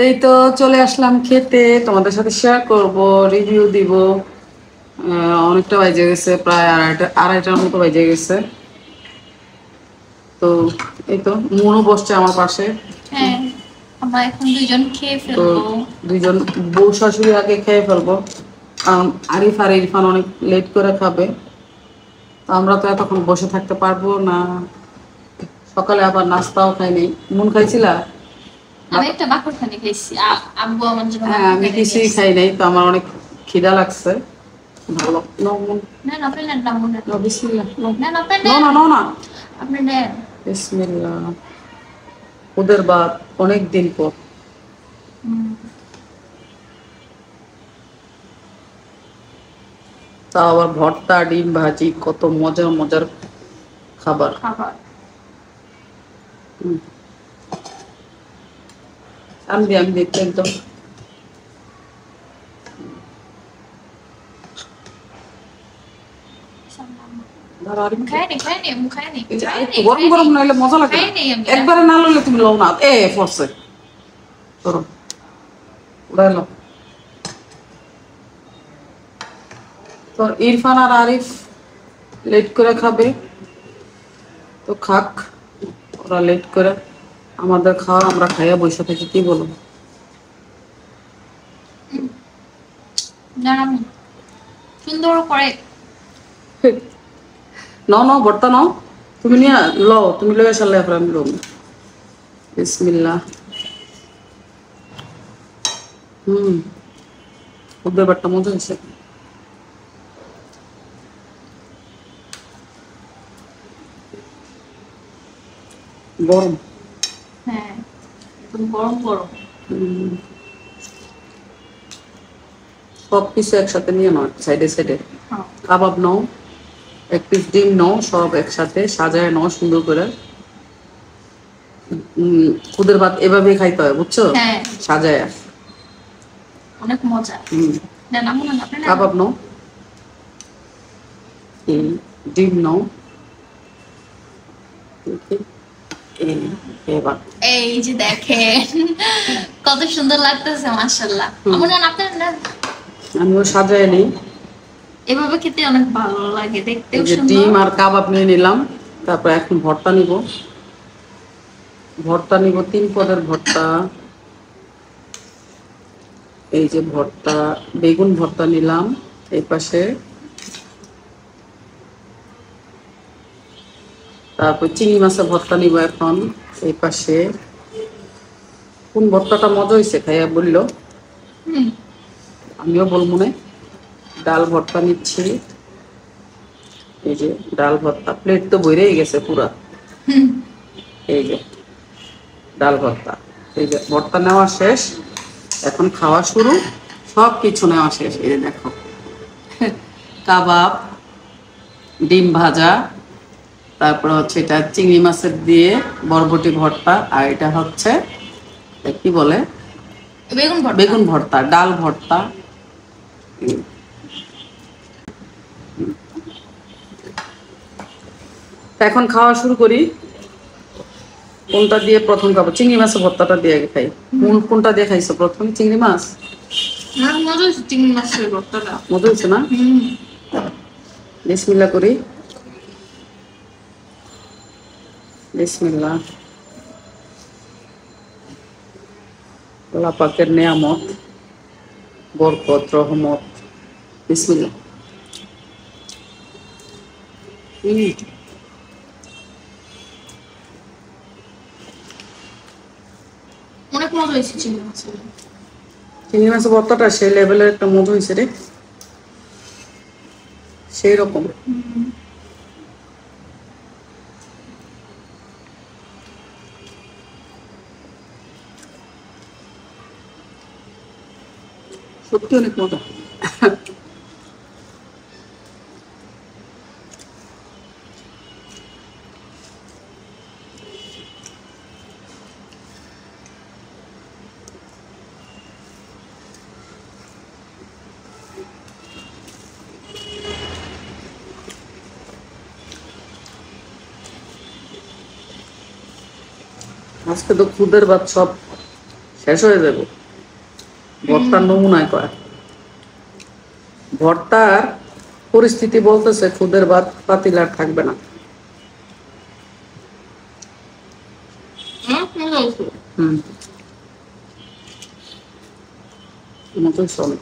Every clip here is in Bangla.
এই তো চলে আসলাম খেতে, তোমাদের সাথে শেয়ার করব, রিভিউ দিব। অনেকটা বাজে গেছে, প্রায় আড়াইটার মতো বাজে গেছে। তো এই তো মনও বসছে আমার পাশে। হ্যাঁ, আমরা এখন দুইজন খেয়ে তো ফেলবো। দুইজন বউ শাশুড়ি আগে খেয়ে ফেলবো, কারণ আরিফ আর ইরফান অনেক লেট করে খাবে। তো আমরা তো এতক্ষণ বসে থাকতে পারবো না। সকালে আবার নাস্তাও খাইনি। মন খাইছিলা? আমি একটা বাকরখানি খাইছি, আব্বু আমার জন্য হ্যাঁ, আমি বাকরখানি নিয়ে কিছুই আসছে। খাই নাই, তো আমার অনেক খিদা লাগছে। ভালো নো মন। না না, আপনি নেন, আম্মু নেন। নো বিসমিল্লাহ, নো নেন, আপনি নো নেন, না নো না। আপনি নেন। বিসমিল্লাহ। ওদের বাদ অনেক দিন পর। হুম, তা আবার ভর্তা, ডিম ভাজি, কত মজার মজার খাবার। খাবার। হুম, আমি দেখতে একদম ধরো আর একটু। খাইনি খাইনি, আম্মু খাইনি এই যে খাইনি একটু গরম গরম নাইলে মজা লাগে না। খাইনি আমি। একবারে না লইলে তুমি লও না, পড়ছে। ধরো, উড়াইলো। তো ইরফান আর আরিফ লেট করে খাবে, তো খাক ওরা লেট করে। আমাদের খাওয়া আমরা খাইয়া বসে থাকি, কি বলো? জানাম সুন্দর করে। নাও নাও, ভর্তা নাও। তুমি নিয়ে লও, তুমি লয়ে সারলে এখন আমি লও। বিসমিল্লাহ। হুম, ওদের ব্যাপারটা মজা হয়েছে। গরম। হ্যাঁ, একদম গরম গরম। হুম, সব কিছু একসাথে নিয়ে নাও, সাইডে সাইডে। হ্যাঁ কাবাব নাও, এক পিস ডিম নাও, সব একসাথে সাজায় নাও সুন্দর করে। খুদের ভাত এভাবেই খাইতে হয়, বুঝছো? হ্যাঁ, সাজায়। অনেক মজা। হুম, নেন আম্মু নেন, আপনি নেন। কাবাব নাও, ডিম নাও। এই, এবার এই যে দেখেন কত সুন্দর লাগতেছে, মাশাআল্লাহ। আম্মু নেন, আপনি নেন। আমিও সাজায় নিই। এভাবে খেতে অনেক ভালো লাগে, এই দেখতেও যে সুন্দর। ডিম আর কাবাব নিয়ে নিলাম। তারপর এখন ভর্তা নিব। ভর্তা নিব 3 পদের ভর্তা। এই যে ভর্তা, বেগুন ভর্তা নিলাম এই পাশে। তারপর চিংড়ি মাছের ভর্তা নিব এখন এই পাশে। কোন ভর্তাটা মজা হয়েছে খাইয়া বললো, হুম, আমিও বলবো না। ডাল ভর্তা নিচ্ছি। এই যে ডাল ভর্তা, প্লেট তো বইরেই গেছে পুরা। হুম। এই যে ডাল ভর্তা, এই যে ভর্তা নেওয়া শেষ, এখন খাওয়া শুরু। সব কিছু নেওয়া শেষ। এই যে দেখো, কাবাব, ডিম ভাজা, তারপর হচ্ছে এটা চিংড়ি মাছের দিয়ে বরবটি ভর্তা, আর এটা হচ্ছে কি বলে, বেগুন ভর্তা। বেগুন ভর্তা, ডাল ভর্তা। তা এখন খাওয়া শুরু করি। কোনটা দিয়ে প্রথম খাবো? চিংড়ি মাছের ভর্তাটা দিয়ে আগে খাই। কোনটা দিয়ে খাইছো প্রথম? চিংড়ি মাছ? আমার মজা হয়েছে চিংড়ি মাছের ভর্তাটা। মজা হয়েছে না? হুম। বিসমিল্লাহ করি। বিসমিল্লাহ। আল্লাহ পাকের নেয়ামত, বরকত, রহমত। বিসমিল্লাহ। অনেক মজা হয়েছে চিংড়ি মাছের। চিংড়ি মাছের ভর্তাটা সেই লেভেলের একটা মজা হয়েছে রে, সেই রকম। সত্যি অনেক মজা। আজকে তো খুদের ভাত সব শেষ হয়ে যাবে। ভর্তার নমুনায় কয়, ভর্তার পরিস্থিতি বলতেছে খুদের ভাত পাতিল আর থাকবে না। হুম, মতোই চলে।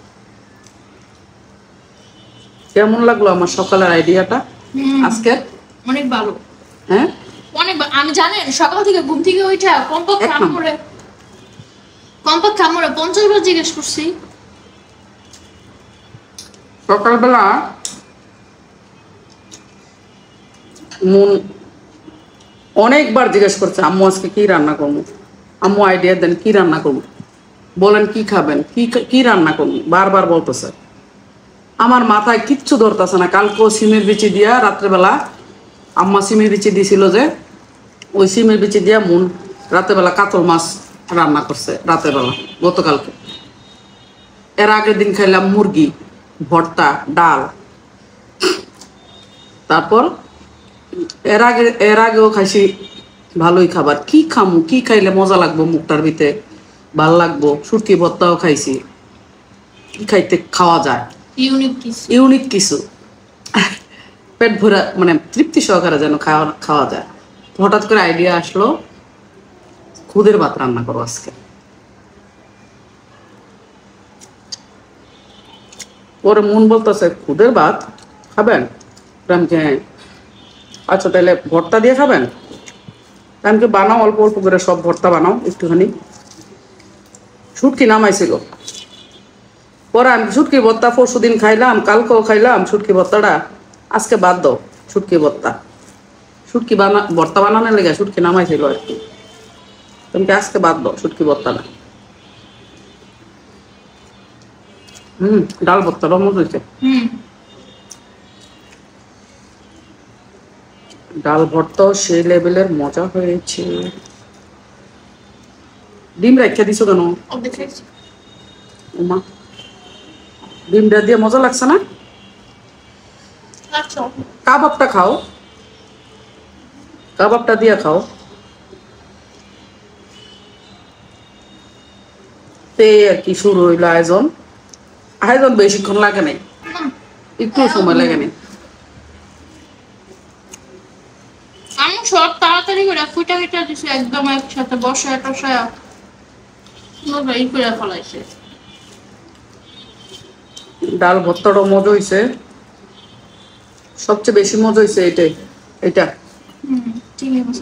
কেমন লাগলো আমার সকালের আইডিয়াটা আজকে? অনেক ভালো। হ্যাঁ, অনেক আমি জানেন সকাল থেকে ঘুম থেকে ওইটা কমপক্ষে আমরে 50 বার জিজ্ঞেস করছি। সকালবেলা মন অনেকবার জিজ্ঞেস করছে আম্মু আজকে কি রান্না করবো, আম্মু আইডিয়া দেন কি রান্না করবো, বলেন কি খাবেন, কি রান্না করবো, বারবার বলতেছে। আমার মাথায় কিচ্ছু ধরতেছে না। কালকেও সিমের বিচি দিয়া রাত্রেবেলা আম্মা সিমের বিচি দিছিল, যে ওই সিমের বিচি দিয়া মন রাতেবেলা কাতল মাছ রান্না করছে রাতেবেলা গতকালকে। এর আগের দিন খাইলাম মুরগি ভর্তা ডাল। তারপর এর আগেও খাইছি ভালোই খাবার। কি খামু, কি খাইলে মজা লাগবো মুখটার ভিতরে ভাল লাগবো, শুটকি ভর্তাও খাইছি। কি খাইতে খাওয়া যায় ইউনিক কিছু পেট ভরা মানে তৃপ্তি সহকারে যেন খাওয়া যায়। হঠাৎ করে আইডিয়া আসলো খুদের ভাত রান্না করো আজকে। পরে মন বলতেছে খুদের ভাত খাবেন, হ্যাঁ আচ্ছা তাহলে ভর্তা দিয়ে খাবেন। আমি বানাও অল্প অল্প করে সব ভর্তা বানাও একটুখানি। শুটকি নামাইছিল, পরে আমি শুটকি ভর্তা পরশু দিন খাইলাম, কালকেও খাইলাম শুটকি ভর্তাটা। আজকে বাদ দাও শুটকি ভর্তা, শুটকি ভর্তা বানানোর লেগে শুটকি নামাইছিল আর কি। তুমি আজকে বাদ দাও শুটকি ভর্তাটা। ডাল ভর্তাটাও মজা হয়েছে। ডাল ভর্তাও সেই লেভেলের মজা হয়েছে। ডিম রাখিয়া দিছো কেন? ওমা, ডিমটা দিয়ে মজা লাগছে না? কাবাবটা খাও, কাবাবটা দিয়ে খাও। তে আর কি শুরু হইলো আয়োজন। আয়োজন বেশিক্ষণ লাগে নাই, একটু সময় লাগে নাই। আমি সব তাড়াতাড়ি করে ফুটা ফুটা দিছি একদম একসাথে বসায় টসায় এই করে ফলাইছে। ডাল ভর্তাটাও মজা হয়েছে, সবচেয়ে বেশি মজা হয়েছে এটা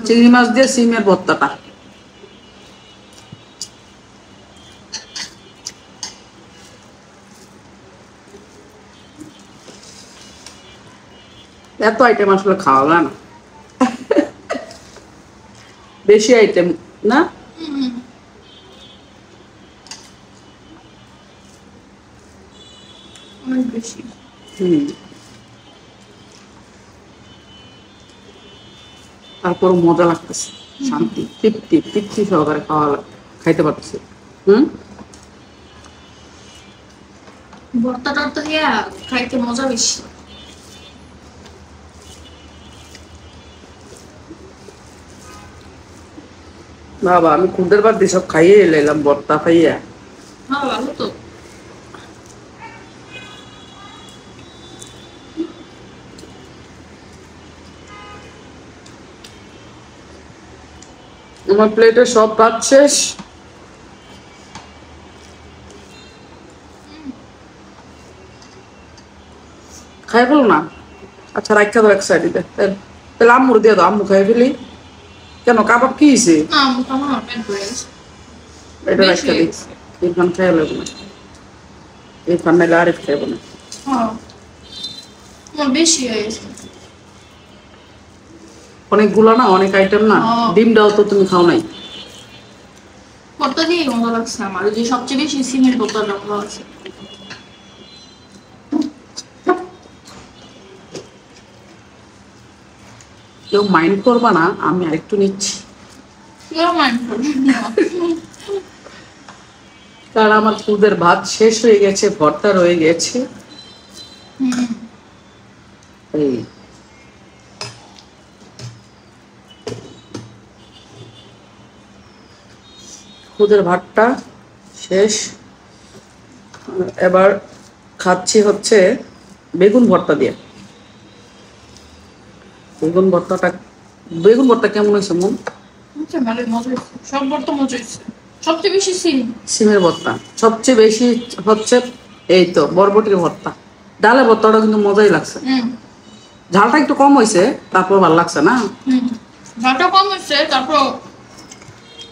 চিংড়ি মাছ দিয়ে সিমের ভর্তাটা। এত আইটেম আসলে খাওয়া যায় না, বেশি আইটেম না। তারপর মজা লাগতেছে, শান্তি তৃপ্তি সহকারে খাইতে পারতেছে। ভর্তা টর্তা দিয়া খাইতে মজা বেশি। বাবা আমি খুদের বাদ দিয়ে সব খাইয়ে এলাম ভর্তা খাইয়া। ভালো তো। আমার প্লেটে সব ভাত শেষ। খাই ফেলো না। আচ্ছা রাখা দাও এক সাইডে, তাহলে আম্মুর দিয়ে দাও, আম্মু খাই ফেলি। কেন কাবাব কি হয়েছে? এটা রাখা দিই, ইরফান খেয়ে নেবো না, ইরফান নাইলে আরিফ খাইব না। বেশি হয়েছে অনেকগুলো না, অনেক আইটেম না। ডিমটাও তো তুমি খাও নাই। ভর্তা দিয়ে মজা লাগছে আমার, যে সবচেয়ে বেশি সিমের ভর্তাটা মজা লাগছে। কেউ মাইন্ড করবা না, আমি আরেকটু নিচ্ছি। কারণ আমার খুদের ভাত শেষ হয়ে গেছে, ভর্তা রয়ে গেছে। এই খুদের ভাতটা শেষ। এবার খাচ্ছি হচ্ছে বেগুন ভর্তা দিয়ে। বেগুন ভর্তা কেমন হয়েছে মন? ভালোই মজা হয়েছে, সব ভর্তা মজা হয়েছে, সবচেয়ে বেশি সিমের ভর্তা সবচেয়ে বেশি হচ্ছে এই তো বরবটির ভর্তা। ডালের ভর্তাটা কিন্তু মজাই লাগছে। ঝালটা একটু কম হয়েছে, তারপর ভালো লাগছে না? ঝালটা কম হয়েছে, তারপর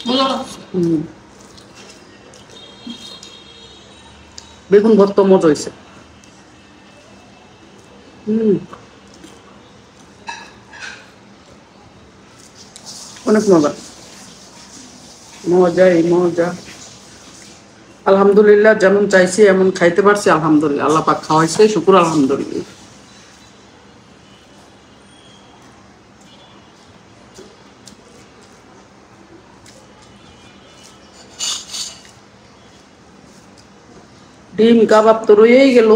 মজা লাগছে। বেগুন ভর্তা মজা হয়েছে। অনেক মজা, মজাই মজা। আলহামদুলিল্লাহ, যেমন চাইছি এমন খাইতে পারছি। আলহামদুলিল্লাহ, আল্লাহ পাক খাওয়াইছে, শুকুর আলহামদুলিল্লাহ। ডিম কাবাব তো রয়েই গেল।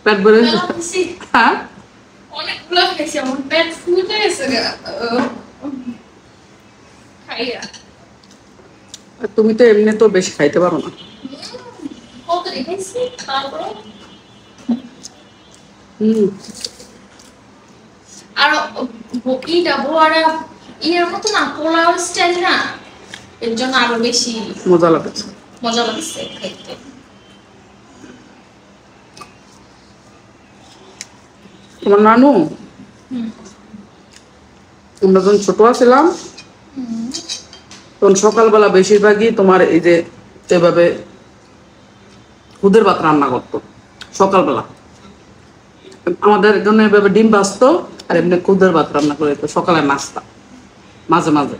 পেট ভরে হ্যাঁ, অনেকগুলো খাইছি, আমার পেট ফুলে গেছে খাইয়া। তুমি তো এমনি তো বেশি খাইতে পারো না। কত খাইছি তারপর। আর বকিটা বড়া এর মতো না, পোলাও স্টাইল না, এর জন্য আরো বেশি মজা লাগছে খাইতে। তোমার নানু, আমরা যখন ছোট ছিলাম তখন সকালবেলা বেশিরভাগই তোমার এই যে এভাবে খুদের ভাত রান্না করতো সকালবেলা। আমাদের জন্য এভাবে ডিম ভাজতো আর এমনি খুদের ভাত রান্না করে দিত সকালে নাস্তা মাঝে মাঝে।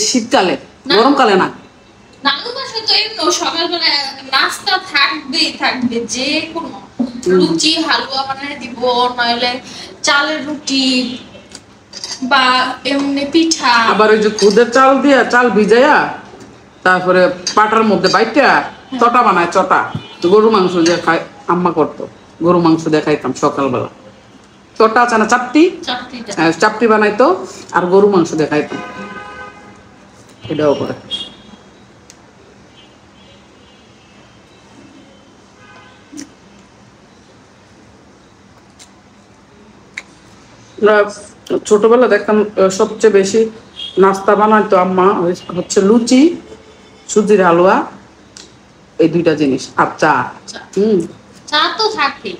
শীতকালে, গরমকালে না। নানু বাসায় তো এমনি সকালবেলা নাস্তা থাকবে যে কোনো লুচি হালুয়া বানিয়ে দিব, নইলে চালের রুটি বা এমনি পিঠা। আবার ওই যে খুদের চাল দিয়া চাল ভিজাইয়া তারপরে পাটার মধ্যে বাইটা চটা বানায়, চটা গরু মাংস দিয়ে খাই আম্মা করতো। গরু মাংস দিয়ে খাইতাম সকালবেলা। চটা আছে না, চাপটি বানাইতো আর গরু মাংস দিয়ে খাইতাম। এটাও করে। ছোটবেলা দেখতাম সবচেয়ে বেশি নাস্তা বানাইতো আম্মা হচ্ছে লুচি, সুজির হালুয়া, এই দুইটা জিনিস আর চা। চা তো থাকে।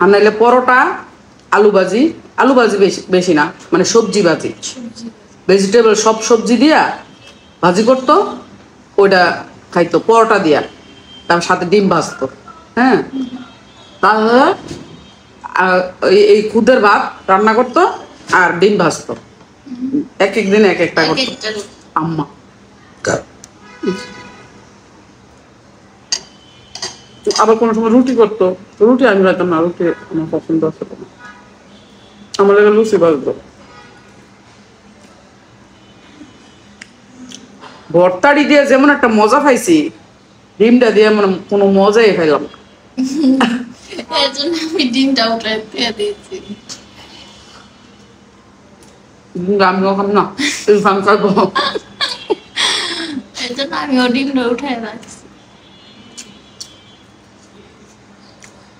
আর নাইলে পরোটা, আলু ভাজি বেশি না, মানে সবজি ভাজি, ভেজিটেবল সব সবজি দিয়া ভাজি করতো, ওইটা খাইতো পরোটা দিয়া, তার সাথে ডিম ভাজতো। হ্যাঁ, তাহলে এই খুদের ভাত রান্না করতো আর ডিম ভাজতো। এক এক দিন এক একটা করতো আম্মা। আবার কোনো সময় রুটি করতো, রুটি আমি খাইতাম না, রুটি আমার পছন্দ আছে না, আমার লাগে লুচি ভাজতো। ভর্তাটি দিয়ে যেমন একটা মজা পাইছি, ডিমটা দিয়ে মানে কোনো মজাই পাইলাম। এর জন্য আমি ডিমটা উঠাই দিয়েছি। আমিও খাম না, ইরফান খাবো। এর জন্য আমিও ডিমটা উঠাই রাখছি।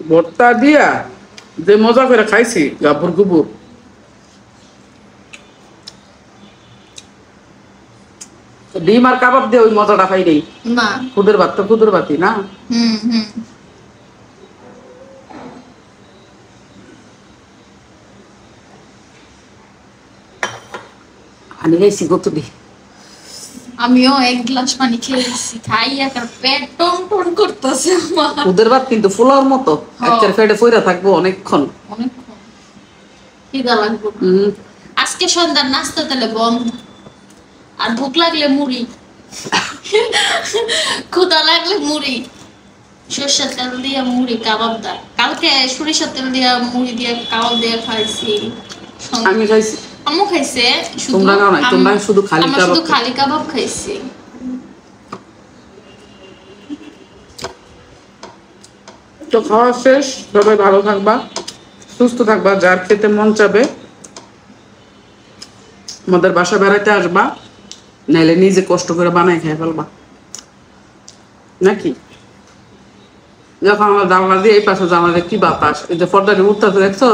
ভর্তা দিয়া যে মজা করে খাইছি গাবুর গুবুর। ডিম আর কাবাব দিয়ে ওই মজাটা পাই নেই না। খুদের ভাত তো খুদের ভাতই না। পানি খাইছি কতটি, আমিও এক গ্লাস পানি খেয়েছি, খাই এখন পেট টন টন করতেছে আমার। খুদের ভাত কিন্তু ফুলার মতো একটা পেটে ফইরা থাকবো অনেকক্ষণ। খিদা লাগবে। আজকে সন্ধ্যার নাস্তা তাহলে বন্ধ, আর ভুক লাগলে মুড়ি, ক্ষুধা লাগলে মুড়ি, সরষের তেল দিয়ে মুড়ি কাবাব দা। কালকে সরিষার তেল দিয়ে মুড়ি দিয়ে কাবাব দিয়ে খাইছি। আমি খাইছি আম্মু খাইছে শুধু, তোমরা খাও নাই, তোমরা শুধু খালি আমরা কাবাব শুধু খালি কাবাব খাইছি। তো খাওয়া শেষ, সবাই ভালো থাকবা, সুস্থ থাকবা, যার খেতে মন চাবে আমাদের বাসা বেড়াইতে আসবা, নাইলে নিজে কষ্ট করে বানাই খেয়ে ফেলবা নাকি। যখন আমরা জানলা দিয়ে এই পাশে জানলা দিয়ে কি বাতাস, এই যে পর্দাটি উঠতেছে দেখছো,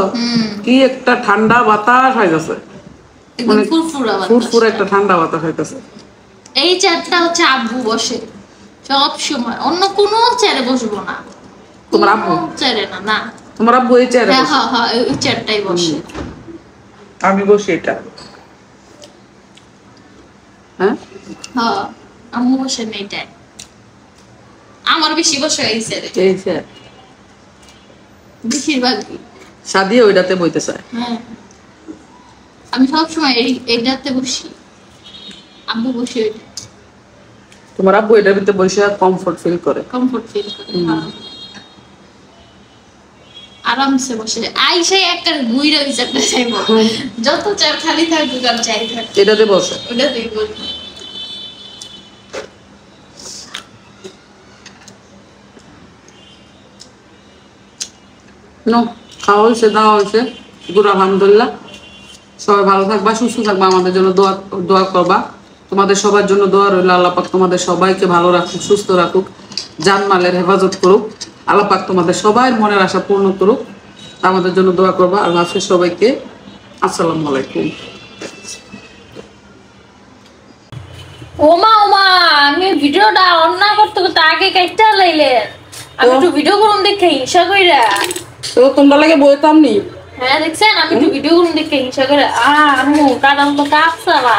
কি একটা ঠান্ডা বাতাস হইতেছে, একদম ফুরফুরা বাতাস। ফুরফুরে একটা ঠান্ডা বাতাস হইতেছে। এই চেয়ারটা হচ্ছে আব্বু বসে সব সময়, অন্য কোনো চেয়ারে বসবো না। তোমার আব্বু? চেয়ারে না, না তোমার আব্বু এই চেয়ারে হ্যাঁ বসে? হ্যাঁ হ্যাঁ ওই চেয়ারটাই বসে। আমি বসি এটা। হ্যাঁ হ্যাঁ আম্মু বসে এইটাই, আমার বেশি বসে এই চেয়ারে এই চেয়ার। বেশিরভাগই। সাদিয়া ওইটাতে বইতে চায়। হ্যাঁ আমি সবসময় এইটাতে বসি, আব্বু বসে ওইটা তোমার আব্বু এটার ভিতরে বসে কমফোর্ট ফিল করে। কমফোর্ট ফিল করে, আরামসে বসে আইসাই একটা গুইরা ওই চেয়ারটা চাইব, যত চেয়ার খালি থাকুক আর চাই থাক এটাতে বসে। ওটাতেই বসবো। নো খাওয়া হয়েছে, দাওয়া হয়েছে, গুড আলহামদুলিল্লাহ। সবাই ভালো থাকবা, সুস্থ থাকবা, আমাদের জন্য দোয়া দোয়া করবা। তোমাদের সবার জন্য দোয়া রইল, আল্লাহ পাক তোমাদের সবাইকে ভালো রাখুক, সুস্থ রাখুক, জানমালের হেফাজত করুক, আল্লাহ পাক তোমাদের সবাই মনের আশা পূর্ণ করুক। আমাদের জন্য দোয়া করবা। আল্লাহ হাফেজ সবাইকে, আসসালামু আলাইকুম। ওমা ওমা আমি ভিডিওটা অন না করতে করতে আগে কাটটা লাইলেন, আমি একটু ভিডিও করুন দেখে হিংসা কইরা। তো তোমরা লাগে বইতাম নি? হ্যাঁ দেখছেন, আমি একটু ভিডিও করুন দেখে হিংসা করে। আম্মু কাটাম তো কাপসালা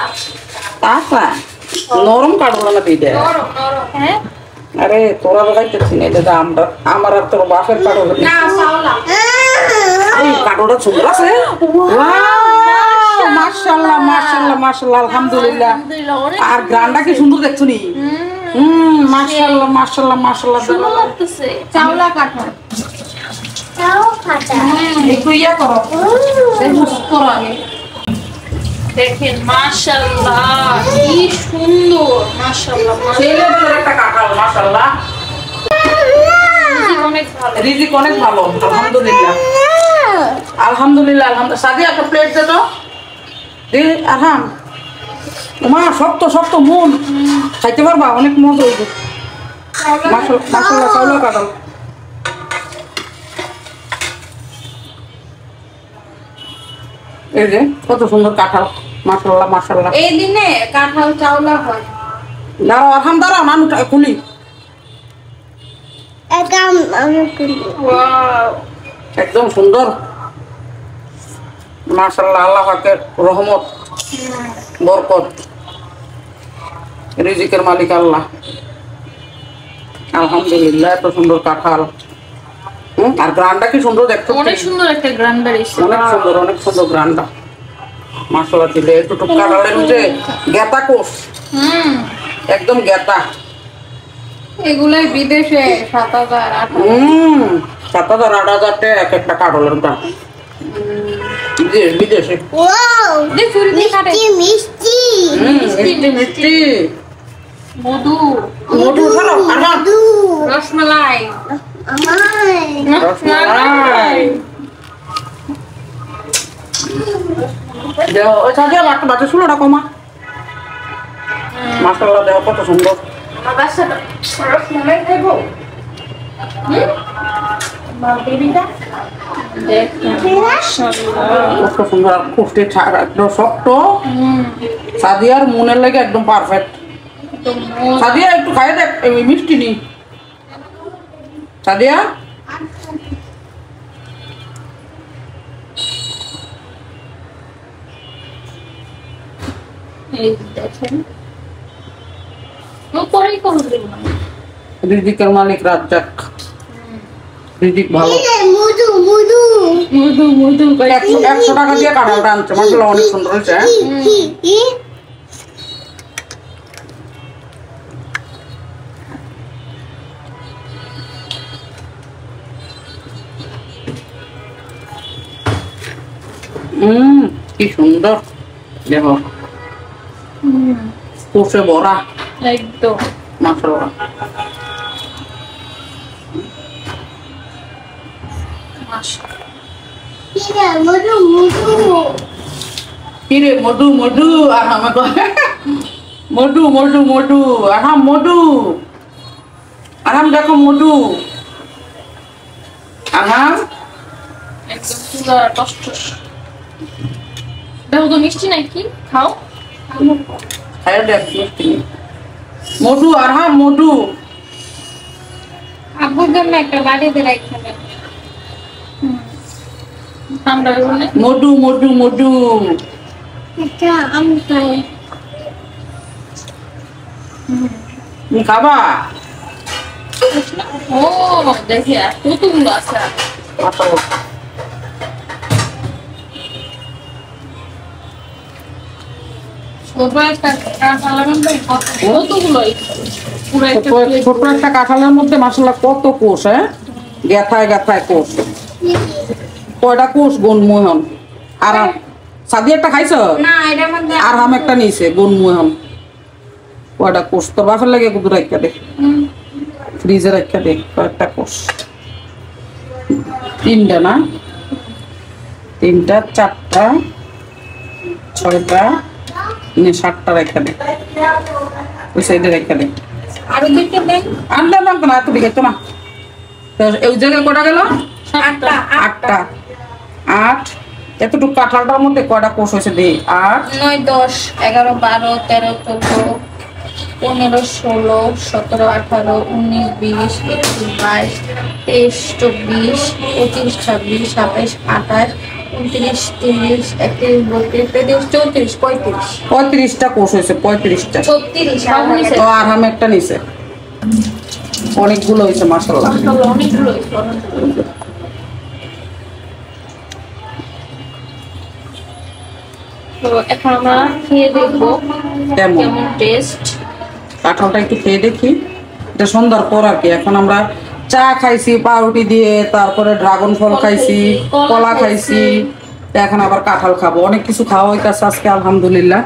কাঁচা নরম কাটবো না দিদে। নরম নরম। হ্যাঁ আরে তোরা লাগাইতেছি না, এটা আমরা আমার আর তোর বাপের কাটবো না সাওলা এই কাটোটা সুন্দর আছে। মাশাআল্লাহ মাশাআল্লাহ মাশাআল্লাহ, আলহামদুলিল্লাহ। আর গ্রানটা কি সুন্দর দেখছো নি? মাশাআল্লাহ মাশাআল্লাহ মাশাআল্লাহ। সুন্দর লাগতেছে। চাওলা কাটা একটু ইয়া করো, করো আগে। দেখেন মাশাআল্লাহ কি সুন্দর, মাশাআল্লাহ ছেলেদের একটা কাঁঠাল, মাশাআল্লাহ। অনেক ভালো, রিজিক অনেক ভালো, আলহামদুলিল্লাহ আলহামদুলিল্লাহ আলহামদুলিল্লাহ। সাদিয়া একটা প্লেট দে তো, দে। আরহাম মা শক্ত শক্ত মন, খাইতে পারবা? অনেক মজা হইবে। মাশাআল্লাহ চাউলা কাঁঠাল। এই যে কত সুন্দর কাঁঠাল, মাশাআল্লাহ মাশাআল্লাহ। এই দিনে কাঁঠাল চাওলা হয়। দাঁড়াও আরহাম, দাঁড়াও নানুটা খুলি। ওয়াও একদম সুন্দর, মাশাআল্লাহ। আল্লাহ পাকের রহমত, বরকত, রিজিকের মালিক আল্লাহ, আলহামদুলিল্লাহ। এত সুন্দর কাঁঠাল, আর গ্রানটা কি সুন্দর দেখতে, অনেক সুন্দর একটা গ্রান্ড বেরিয়েছে। অনেক সুন্দর গ্রানটা, মাশাআল্লাহ। দিলে একটু কাঁঠালের মধ্যে গেতা কোষ, একদম গেতা। এগুলাই বিদেশে ৭,০০০ ৭,০০০ ৮,০০০ টাকা এক একটা কাঁঠালের দাম বিদেশে। মিষ্টি মিষ্টি মধু মধু ছাড়াও রসমালাই রসমালাই। দেহ ওই সাজিয়া বাচ্চা বাচ্চা ষোলোটা কমা, মাশাআল্লাহ। দেহ কত সুন্দর। আমার বাচ্চাটা রসমালাই খাইবো। বেবিটা কত সুন্দর, কুষ্টি একদম শক্ত। সাদিয়ার মনের লাগে একদম পারফেক্ট। সাদিয়া একটু খাই দেখ, মিষ্টি নি সাদিয়া। এই দেখেন পরেই করে দেবো না। রিজিকের মালিক রাজ্জাক, রিজিক ভালো। মধু মধু মধু মধু 100 টাকা দিয়ে কাঁঠালটা আনছে, মাশাআল্লাহ অনেক সুন্দর হয়েছে। কি সুন্দর। দেখো কোষে ভরা একদম মাশাআল্লাহ। কিরে মধু মধু আর আমাকে মধু মধু মধু আরাম মধু আরাম দেখো মধু আরাম একদম পুরো টস দেখো তো মিষ্টি নাকি খাও খায় দেখ মিষ্টি মধু আরাম মধু আব্বুর জন্য একটা বাড়িতে রাখতে হবে ঠান্ডা হলে মধু মধু মধু এটা আমি খাই তুমি খাবা ও দেখি আর কতগুলো আছে মাশাআল্লাহ। ছোট একটা কাঁঠালের মধ্যে কতগুলো পুরো একটা ছোট একটা কাঁঠালের মধ্যে মাশাআল্লাহ কত কোষ, হ্যাঁ গাথায় গাথায় কোষ। কয়টা কোষ গুনমোহন আর সাদি একটা খাইছ না এটার মধ্যে আর হাম একটা নিছে গুনমোহন। কয়টা কোষ তোর বাপের লাগে কুদু রাখা দে, ফ্রিজে রাখা দে কয়েকটা কোষ। তিনটা না, তিনটা চারটা ছয়টা সাতটা রাখা দে, ওই সাইডে রাখা দে। আরো দুইটা দেন আনতে লাগতো না, এত দিকে তো না। তো ওই জায়গায় কটা গেল? আটটা আটটা। আট এতটুকু কাঁঠালটার মধ্যে কয়টা কোষ হয়েছে দে? 8 9 10 11 12 13 14 15 16 17 18 19 20 21 22 23 24 25 26 27 28 29 30 31 32 33 34 35টা কোষ হয়েছে, 35টা। 36 তো আর হাম একটা নিছে, অনেকগুলো হয়েছে মাশাআল্লাহ। অনেকগুলো তো এখন আমরা খেয়ে দেখবো কেমন কেমন টেস্ট। কাঁঠালটা একটু খেয়ে দেখি। এটা সন্ধ্যার পর আর কি। এখন আমরা চা খাইছি পাউরুটি দিয়ে, তারপরে ড্রাগন ফল খাইছি, কলা খাইছি, এখন আবার কাঁঠাল খাবো। অনেক কিছু খাওয়া হইতাছে আজকে আলহামদুলিল্লাহ।